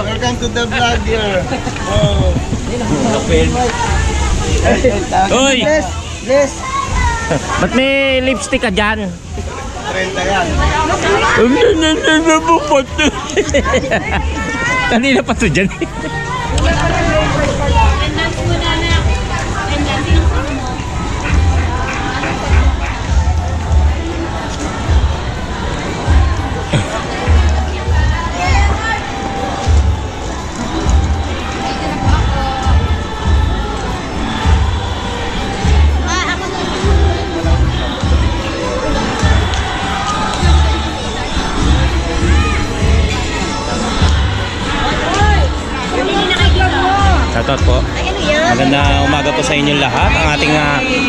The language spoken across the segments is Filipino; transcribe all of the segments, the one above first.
Welcome to the vlog here. Oh. Uy! Yes. Ba't may lipstick ka dyan? 30 yan. Kanina pa to dyan. Shoutout po. Magandang umaga po sa inyong lahat. Ang ating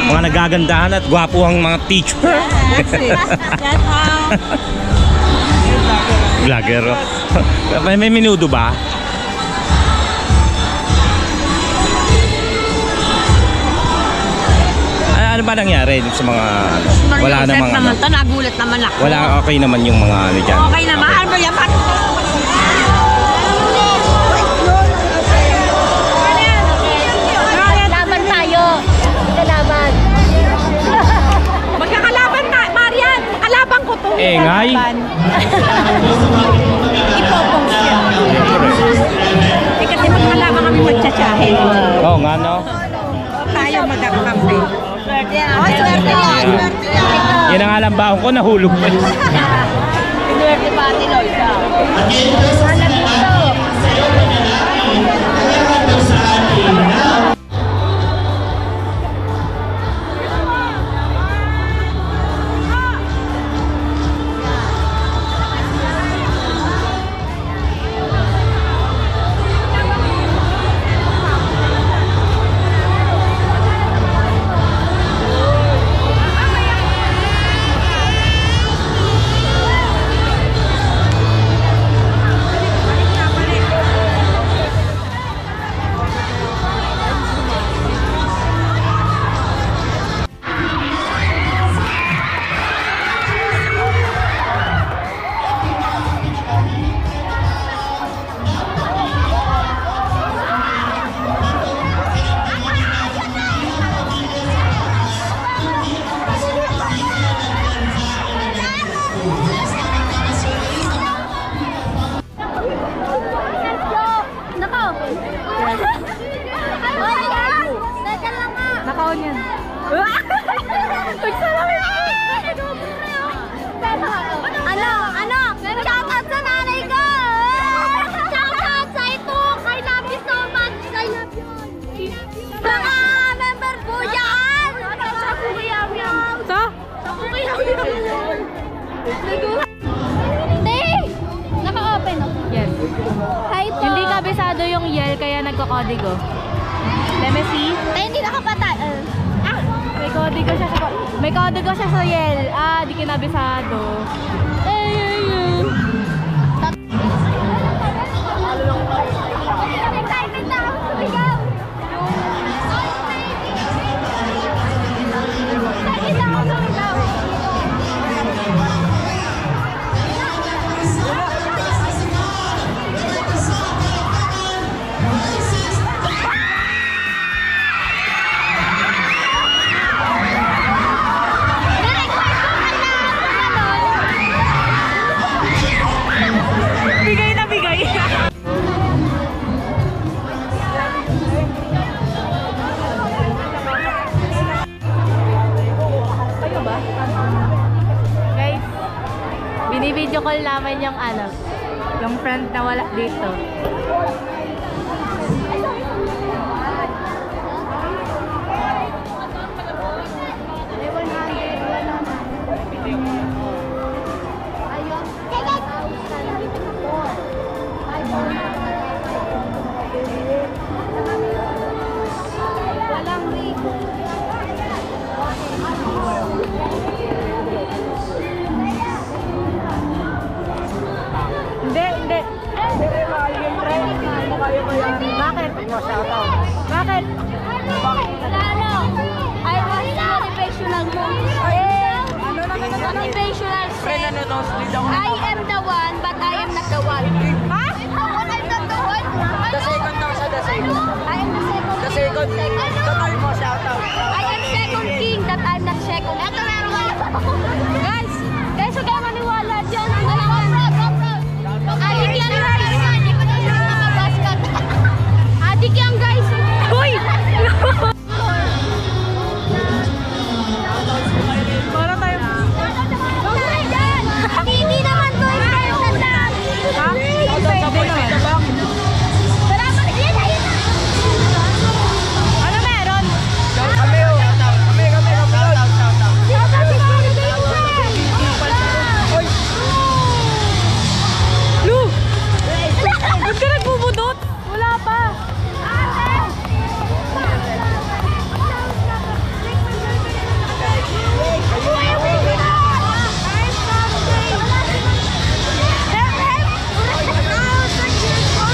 mga nagagandahan at gwapuhang mga teacher. Vlogger. May minudo ba? Ano ba nangyari sa mga wala namang naman to, nagulat naman ako. Wala, okay naman yung mga ano dyan. Okay naman. Ano ba yan? Laban tayo. Kalaban. Magkakalaban na, Marian. Kalaban ko to. Ngay. Ipopong siya. Kasi magkalaban kami magtsatsahin. Oo nga no. Tayo magkakampi. Swerte yan. Oh, swerte yan. Swerte yan. Yan ang alam ba ko, nahulog pa. Swerte pa ni Loisa. Alam mo to. Nakaon yan. Ano? Shoutout sa nanay ko! Shoutout sa ito! I love you so much! I love you! Mga member po yan! Sa Kuyaw-yaw! Sa Kuyaw-yaw! Hindi! Naka-open ako. Yes. Hi po! Hindi kabisado yung yell kaya nagkakodigo. Let me see. Ay, hindi nakapatay. May kodigo siya sa yell. Di kinabisado. Excited na ako sumigaw. Excited na ako sumigaw. Binibideo call namin yung yung friend na wala dito. Hindi. I am the one, but I am not the one. Ha? I'm not the one. The second daw siya, the second. I am the second. The second. Total mo, shout out. I am second king, that I'm not second. Eto meron ka. Guys, huwag kayo maniwala dyan. Adik yan guys. Hindi ko na siya makabaskat. Adik yan guys. Uy! Para tayo. Hindi naman to important lang. Ha? Ano meron? Lu! Ba't ka nagbubudot? Wala pa.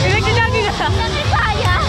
Pinagdadagi ka. Kaya.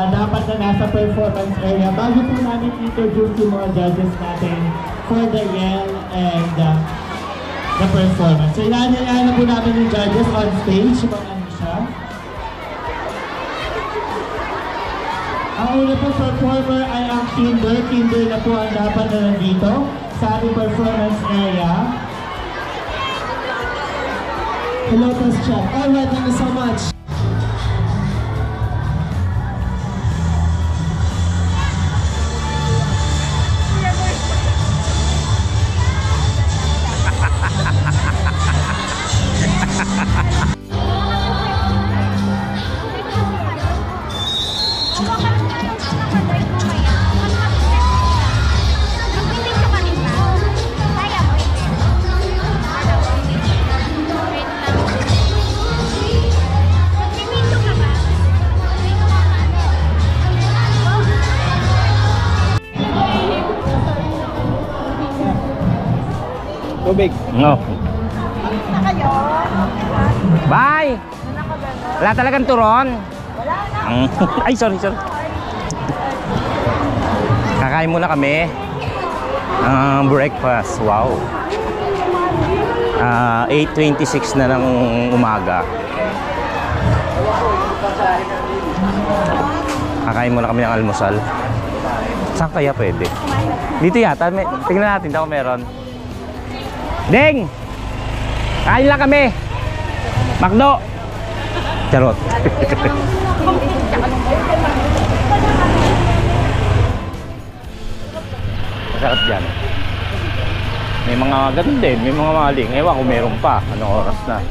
Dapat na nasa performance area. Bago po namin introduce yung mga judges natin for the yell and the performance. So ilahan na po namin yung judges on stage. Mga ano siya. Ang una po performer ay ang Kinder. Kinder na po ang dapat na nandito sa ating performance area. Hello, test check. Alright, thank you so much. Tubig. No. Bye! Wala talagang turon. Wala na. Ay, sorry. Kakain muna kami. Breakfast. Wow. 8:26 na ng umaga. Kakain muna kami ng almusal. Saan kaya pwede? Dito yata. Tingnan natin daw meron. Ding! Kain lang kami! Makdo! Charot! Masarap dyan. May mga ganun din, may mga maling. Ewan kung meron pa. Anong oras na?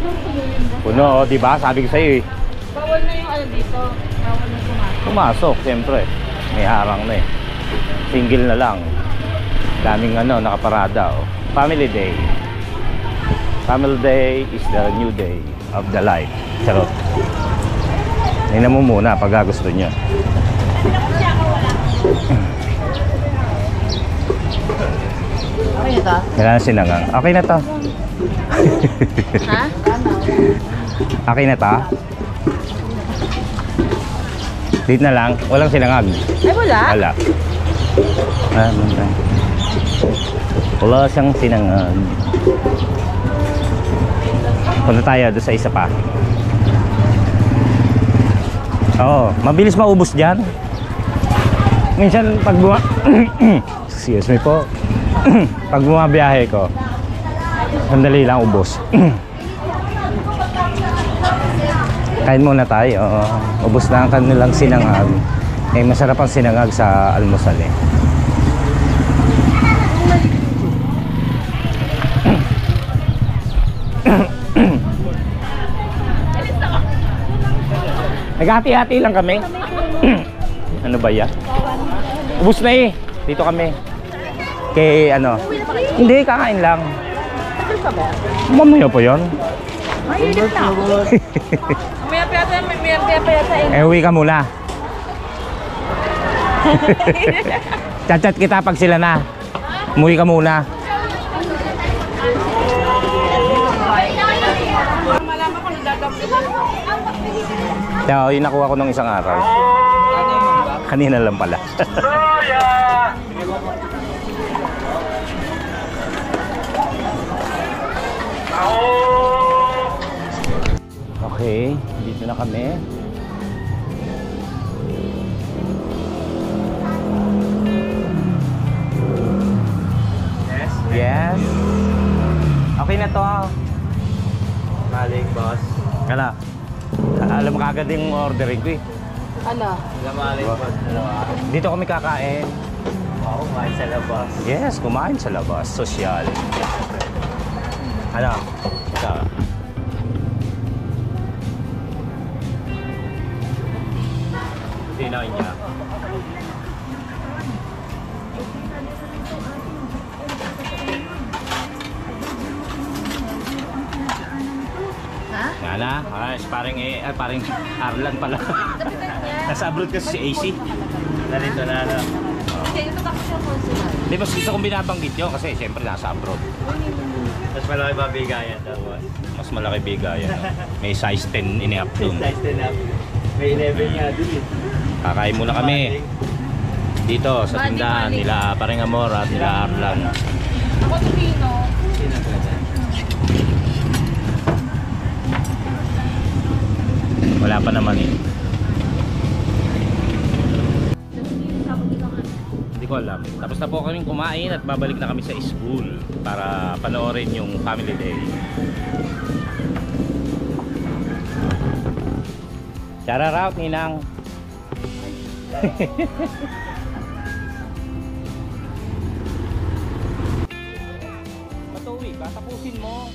Puno, diba? Sabi ko sa'yo eh. Bawal na yung ano dito. Bawal na pumasok. Pumasok, siyempre. May harang na eh. Single na lang. Daming nakaparada oh. Family day. Family day is the new day of the life. Charot. Tingnan mo muna pag gusto nyo. Okay na to? Kailangan sinangang. Okay na to. Ha? Okay na to. Dito na lang. Walang sinangag. Ay, wala? Wala. Wala siyang sinangag. Punta tayo doon sa isa pa. Oo, mabilis maubos dyan. Minsan pag excuse me po. Pag bumabiyahe ko, sandali lang ubos. Kain muna tayo. Ubos na ang kanilang sinangag. Eh, masarap ang sinangag sa almusal eh. Naghati-hati lang kami. Ano ba yan? Ubus na eh. Dito kami. Kay ano? Hindi, kakain lang. Mamaya pa yan. Mainit na. May piyata eh. Uwi ka muna. Chat-chat kita pag sila na. Umuwi ka muna. Malaman ko nagdadampi. Kaya yung nakuha ko ng isang araw. Kanina lang pala. Okay, dito na kami. Yes. Okay na to. Maling boss. Kala. Alam mo kagad yung ordering ko eh. Ano? Maling boss. Dito kami kakain. Wow, kumain sa labas. Yes, kumain sa labas. Sosyal. Ano? Ito. Tinaw niya. Yan na. Parang Arlan pala. Nasa abroad kasi si AC. Narito na ano. Ito tapos yung consular. Di ba gusto kong binabanggit yun kasi siyempre nasa abroad. Mas malaki ba bigayan daw boss? Mas malaki bigayan. No? May size 10 and a half dun. Size 10 up. May 11 nga dun eh. Kakain muna kami. Dito sa tindahan nila Paring Amor at nila Arlan. Ako Tupino. Sino ba yan? Wala pa naman eh. Hindi ko alam. Tapos na po kaming kumain at babalik na kami sa school para panoorin yung Family Day. Shout out, Ninang. Matuwi ka, tapusin mo.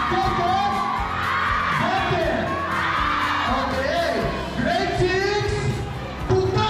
Second, second. Okay. Grade 6, puta.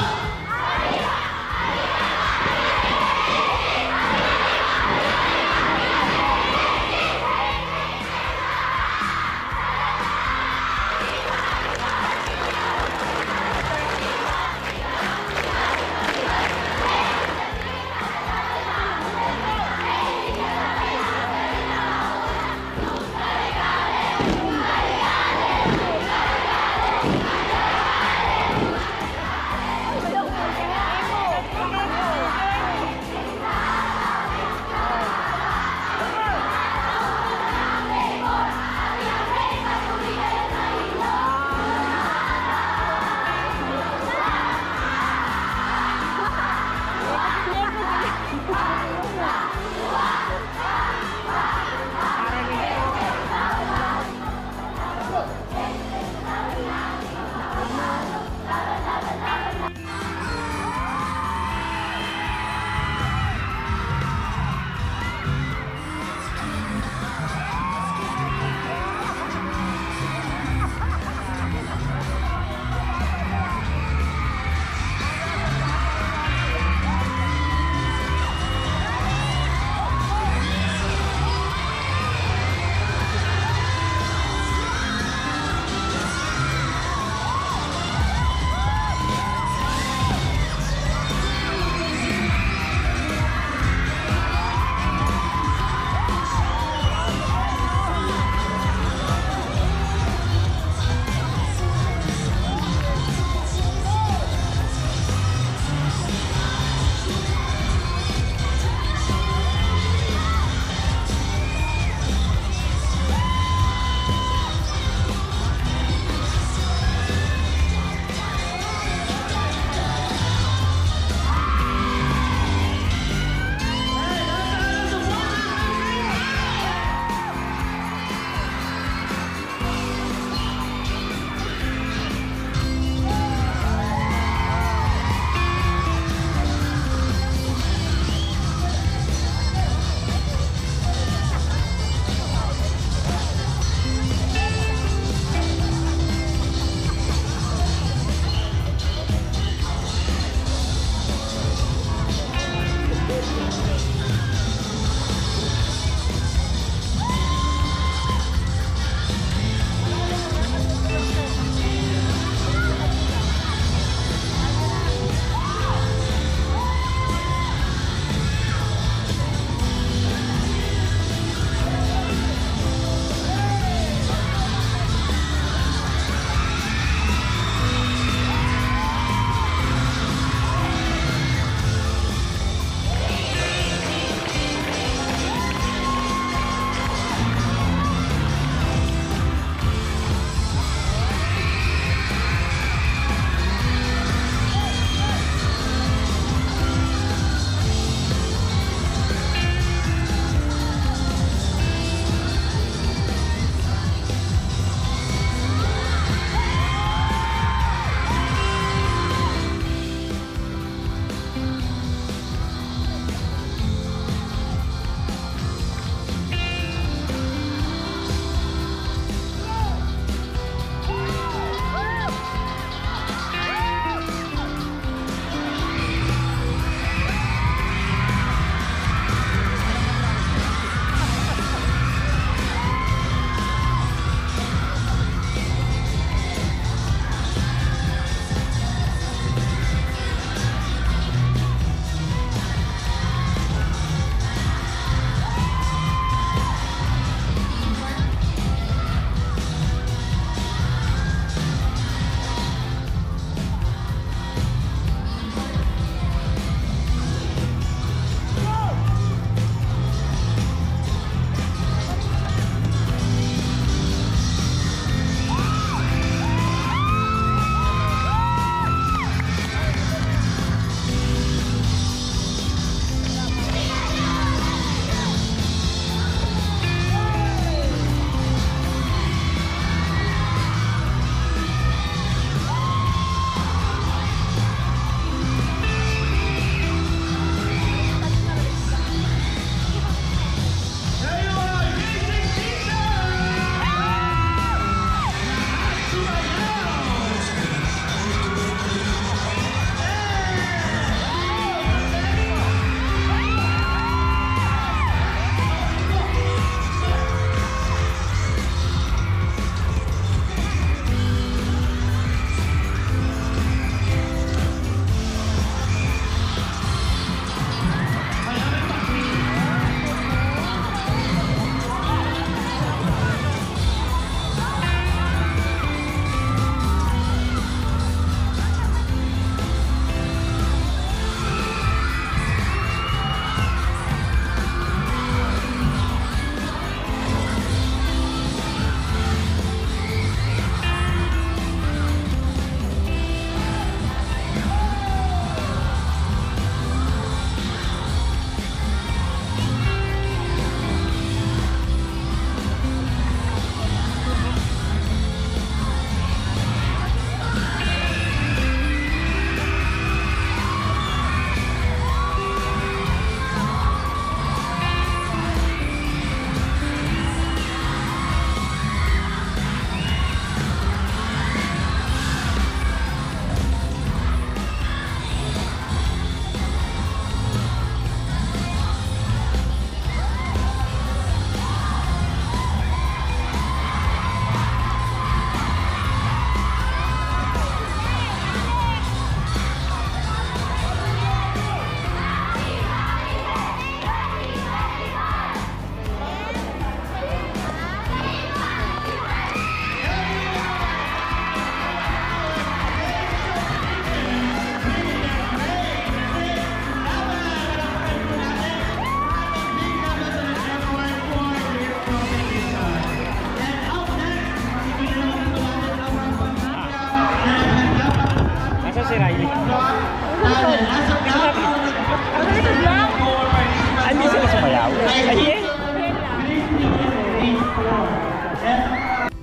Hindi sila sumayaw. Ay,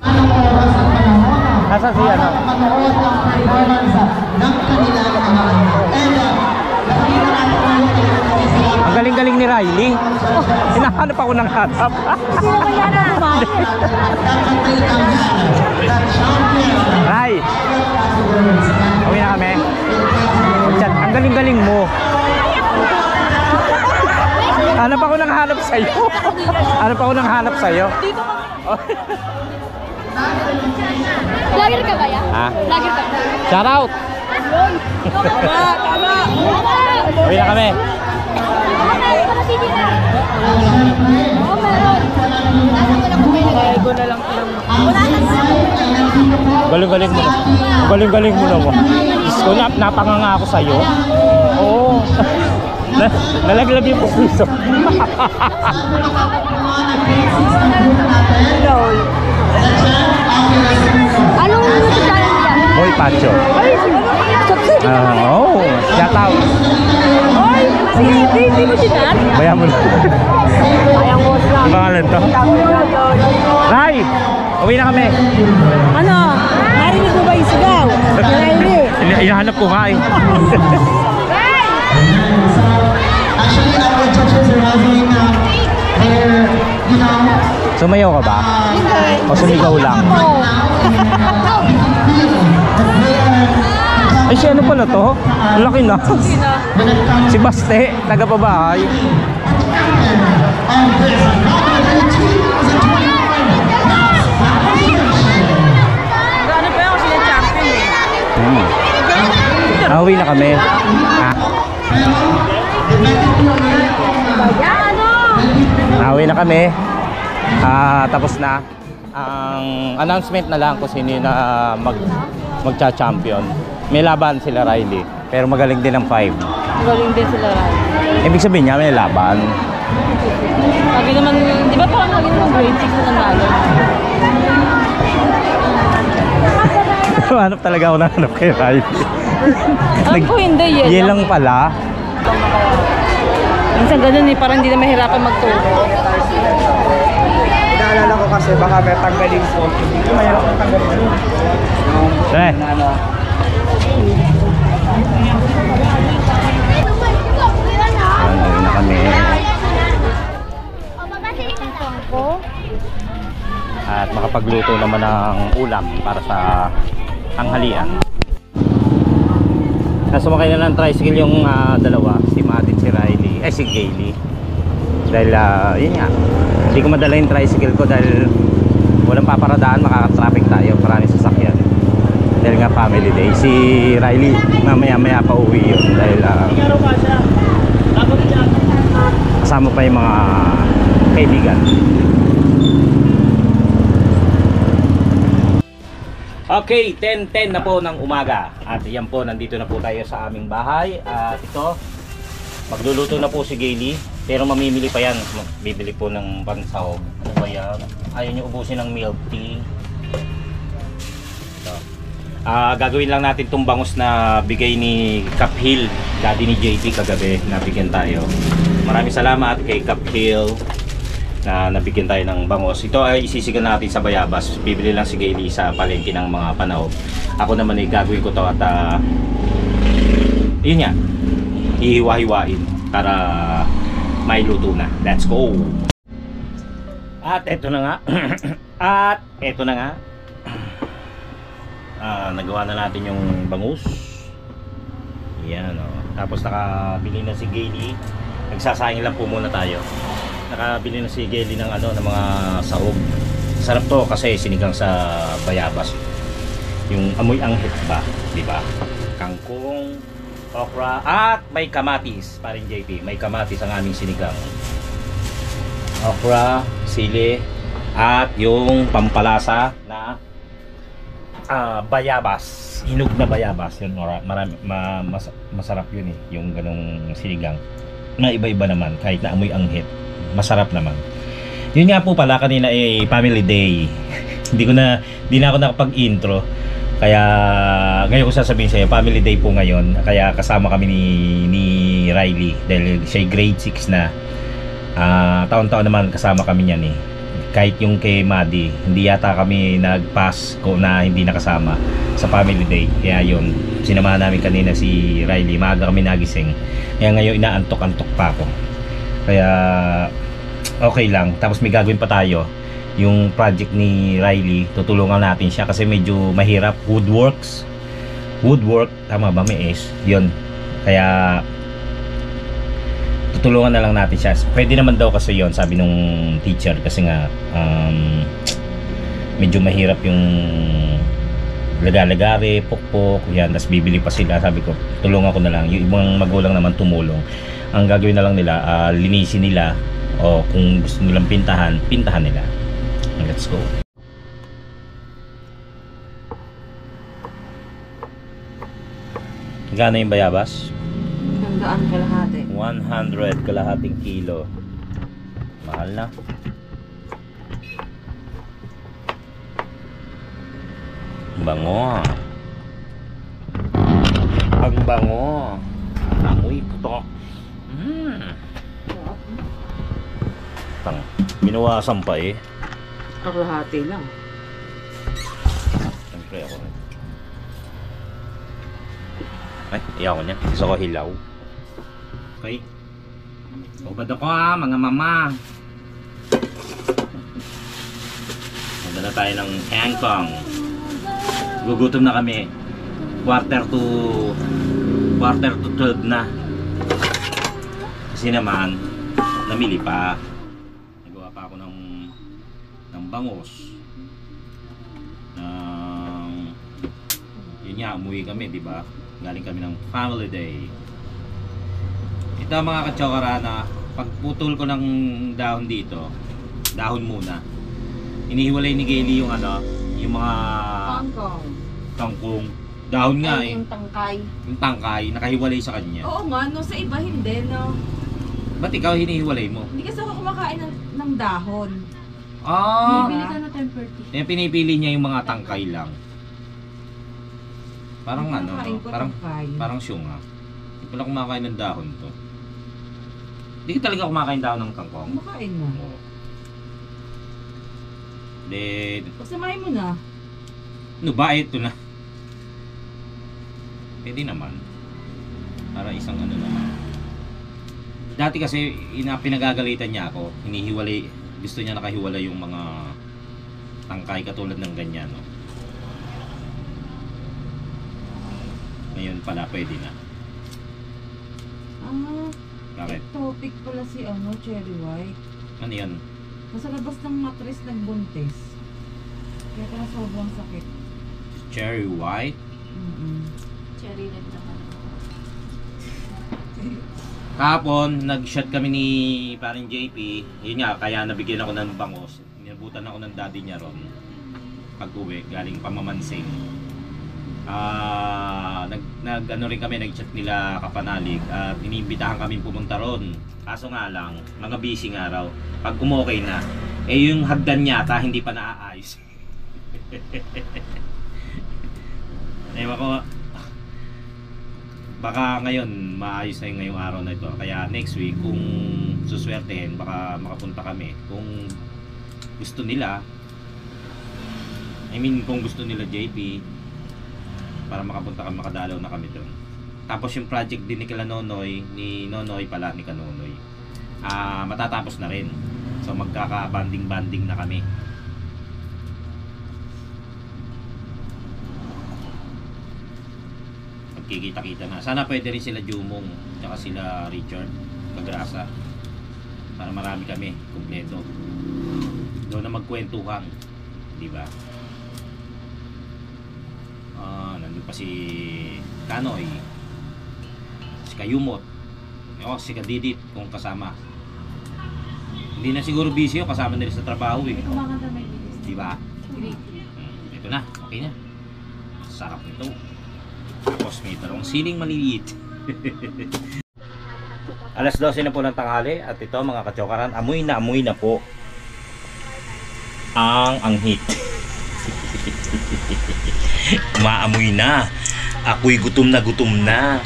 Anong oras ang panahon? Nasa si ano? Panood ng performance ng kanilang mga anak. And nakikita natin ngayon ay Ang galing-galing ni Riley. Hinahanap ako ng hanap. Sino kaya na kumain? Ray! Uwi na kami. Chat, ang galing-galing mo. Hanap ako ng hanap sa'yo. Hanap ako ng hanap sa'yo. Vlogger ka ba yan? Ha? Vlogger ka ba? Shout out! Tama! Uwi na kami. Meron ka na TV na? Oo, meron. Nasa ko lang kumilagay. Bago na lang lang. Wala na sa Galing-galing mo na. Galing-galing mo na mo. Diyos ko, napanganga ako sa'yo. Oo. Nalaglag yung puso. Anong YouTube channel niya? Hoy, Pacho. Oh, shout out. Oy! Hindi mo sinan? Bayan mo na. Ayaw mo siya. Ang pangalan to? Ray! Uwi na kami. Ano? Narinig mo ba yung sigaw? Riley. Hinahanap ko nga eh. Actually, our judges are having their, you know, Sumayaw ka ba? O sumigaw lang? Ay, si ano pala to? Ang laki na. Si Baste, taga-pabahay. Ano pa yung sila champion eh? Nauwi na kami. Ah, nauwi na kami. Tapos na. Ang announcement na lang kung sino yung na magcha-champion. May laban sila Riley, pero magaling din ang 5. Galing din sila Riley. Ibig sabihin niya may laban. Sabi naman, di ba parang lagi naman grade 6 na nanalo? Hanap talaga ako ng hanap kay Riley. Alam ko hindi, yun. Yan lang pala. Minsan ganun eh, parang hindi na mahirapan magturo. Inaalala ko kasi baka may tanggalin po. Hindi mahirap ang tanggalin. Eh, ano na kami. At makapagluto naman ng ulam para sa tanghalian. Nasumakay na ng tricycle yung dalawa, si Matt at si Riley, si Gailey. Dahil yun nga, hindi ko madala yung tricycle ko dahil walang paparadaan, makaka-traffic tayo, maraming sasakyan. Dahil nga family day. Si Riley mamaya-maya pa uwi yun dahil kasama pa yung mga kaibigan. Okay, 10:10 na po ng umaga. At yan po, nandito na po tayo sa aming bahay. At ito, magluluto na po si Gailey. Pero mamimili pa yan. Bibili po ng pansahog. Ano ba yan? Ayaw niyo ubusin ng milk tea. Ito. Gagawin lang natin itong bangus na bigay ni Cap Hill. Daddy ni JP kagabi. Nabigyan tayo. Maraming salamat kay Cap Hill na nabigyan tayo ng bangus. Ito ay isisigan natin sa bayabas. Bibili lang si Gailey sa palengke ng mga panahon. Ako naman ay gagawin ko to at yun nga, ihiwa-hiwain para may luto na. Let's go! At eto na nga. At eto na nga. Nagawa na natin yung bangus. Yan o. Tapos nakabili na si Gailey. Nagsasayang lang po muna tayo. Nakabili na si Gailey ng ng mga sahog. Sarap to kasi sinigang sa bayabas. Yung amoy anghit ba, di ba? Kangkong, okra at may kamatis. Paring JP, may kamatis ang aming sinigang. Okra, sili at yung pampalasa na bayabas. Hinog na bayabas. Yun, masarap yun eh, yung ganong sinigang. Na iba-iba naman kahit na amoy anghit. Masarap naman. Yun nga po pala kanina ay family day. Hindi na ako nakapag-intro Kaya ngayon ko sasabihin sa iyo, family day po ngayon. Kaya kasama kami ni Riley dahil siya grade 6 na. Taon-taon naman kasama kami niyan eh. Kahit yung kay Maddie, hindi yata kami nag-pass ko na hindi nakasama sa family day. Kaya yun, sinamahan namin kanina si Riley. Maaga kami nagising. Kaya ngayon inaantok-antok pa ako. Kaya okay lang. Tapos may gagawin pa tayo. Yung project ni Riley, tutulungan natin siya kasi medyo mahirap. Woodwork, tama ba? May S. Yun. Kaya tutulungan na lang natin siya. Pwede naman daw kasi yon, sabi nung teacher, kasi nga medyo mahirap yung laga-lagari, pukpok, yan, tapos bibili pa sila. Sabi ko, tulungan ko na lang. Yung ibang magulang naman tumulong. Ang gagawin na lang nila, linisin nila, o kung gusto nilang pintahan nila. Let's go. Gano yung bayabas? 100 kalahati. 100 kalahating kilo. Mahal na. Bango. Ang bango. Amoy putok. Minuwasan pa eh. Kalahati lang. Siyempre ako rin. Ay, iyaw ko niya. Gusto ko hilaw. Okay. Ubad ako mga mama. Magdala tayo ng Hong Kong. Gugutom na kami. Quarter to 12 na. Kasi naman, namili pa. Nagawa pa ako ng bangos. Yun nga, umuwi kami, di ba? Galing kami ng family day. Ito mga kachokarana, pagputol ko ng dahon dito, dahon muna. Inihiwalay ni Gayle yung yung mga kangkong. Dahon nga eh. Yung tangkay. Yung tangkay, nakahiwalay sa kanya. Oo nga, no, sa iba hindi, no. Ba't ikaw hinihiwalay mo? Hindi kasi ako kumakain ng dahon. Bibili ka na 10%. Yung pinipili niya yung mga tangkay lang. Parang Kumakain ko parang tangkay. parang syunga. Hindi pala kumakain ng dahon to. Hindi ka talaga kumakain dahon ng kangkong. Kumakain mo. Oo. Then, Pagsamahin mo na. ano ba ito na? Pwede naman. Para isang naman. Dati kasi pinagagalitan niya ako. Hinihiwalay, gusto niya nakahiwalay yung mga tangkay katulad ng ganyan, no? Ngayon pala pwede na. Bakit? Topic pala si Cherry White. Ano yan? Nasa labas ng matris nagbuntis. Kaya pala sobrang sakit. Cherry White? Cherry red naman. Kahapon, nag-shot kami ni paring JP. Yun nga, kaya nabigyan ako ng bangos. Nilabutan ako ng daddy niya ron. Pag-uwi, galing pamamansing. Nag-ano rin kami, nag-chat nila kapanalig. At iniimbitahan kami pumunta ron. Kaso nga lang, mga busy nga raw. Pag umokay na, yung hagdan yata hindi pa naaayos. Ewan ko, baka ngayon maayos na yung ngayong araw na ito. Kaya next week kung suswertehin, baka makapunta kami. Kung gusto nila, kung gusto nila JP, para makapunta kami, makadalaw na kami doon. Tapos yung project din ni Nonoy, ni Kanonoy, matatapos na rin. So magkaka-banding na kami. Magkikita-kita na. Sana pwede rin sila Jumong, tsaka sila Richard Cagrasa. Para marami kami, kumpleto. Doon na magkwentuhan, di ba? Nandun pa si Kanoy, si Kayumot, si Kadidit kung kasama. Hindi na siguro busy yun, kasama nila sa trabaho eh. Kumakanta may bilis. Diba? Ito na, okay na. Sarap nito. Tapos may talong siling maliliit. Alas 12 na po ng tanghali. At ito mga kachokaran, amoy na po ang anghit. Umaamoy na. Ako'y gutom na.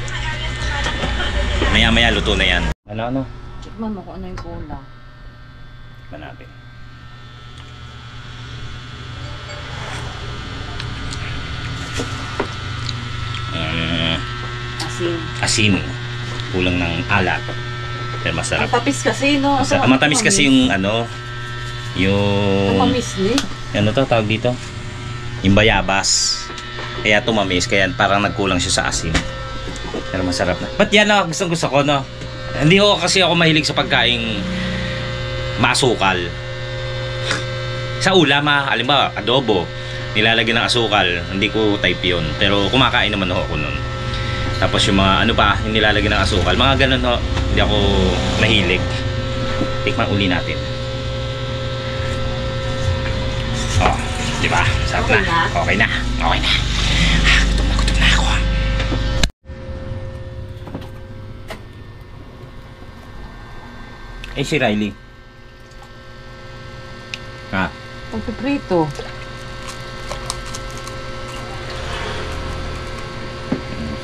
Maya-maya luto na yan. Ano? Tikman mo kung ano yung cola. Tikman natin. Asin. Kulang ng alat. Pero masarap. Ang tapis kasi, no? Matamis kasi yung ano, yung... Tumamis ni? Ano to, tawag dito? Yung bayabas. Kaya tumamis, kaya parang nagkulang siya sa asin. Pero masarap na. Ba't yan, no? Gusto ko, no? Hindi ko kasi ako mahilig sa pagkaing masukal. Sa ulam, halimbawa, adobo, nilalagyan ng asukal, hindi ko type yun. Pero kumakain naman ako nun. Tapos yung mga, ano pa, yung nilalagyan ng asukal, mga ganun, no? Hindi ako mahilig. Tikman uli natin. Oh, di ba? Sarap Okay na. Okay na. Gutom na ako. Eh, si Riley. Pagpiprito.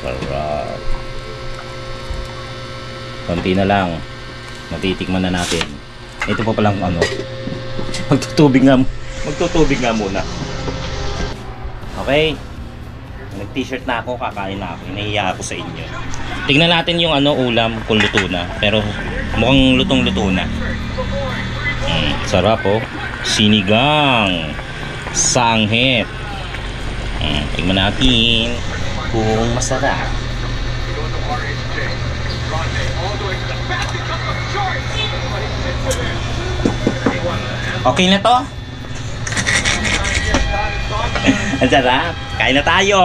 Sarap. Konti na lang. Matitikman na natin. Ito pa palang ano. Magtutubig nga muna. Okay. Nag-t-shirt na ako, kakain na ako. Nahiya ako sa inyo. Tingnan natin yung ano ulam kung luto na. Pero mukhang lutong-luto na. Sarap oh. Sinigang. Sanghet. Tingnan natin kung masarap. Okay na to? Ang sarap. Kain na tayo.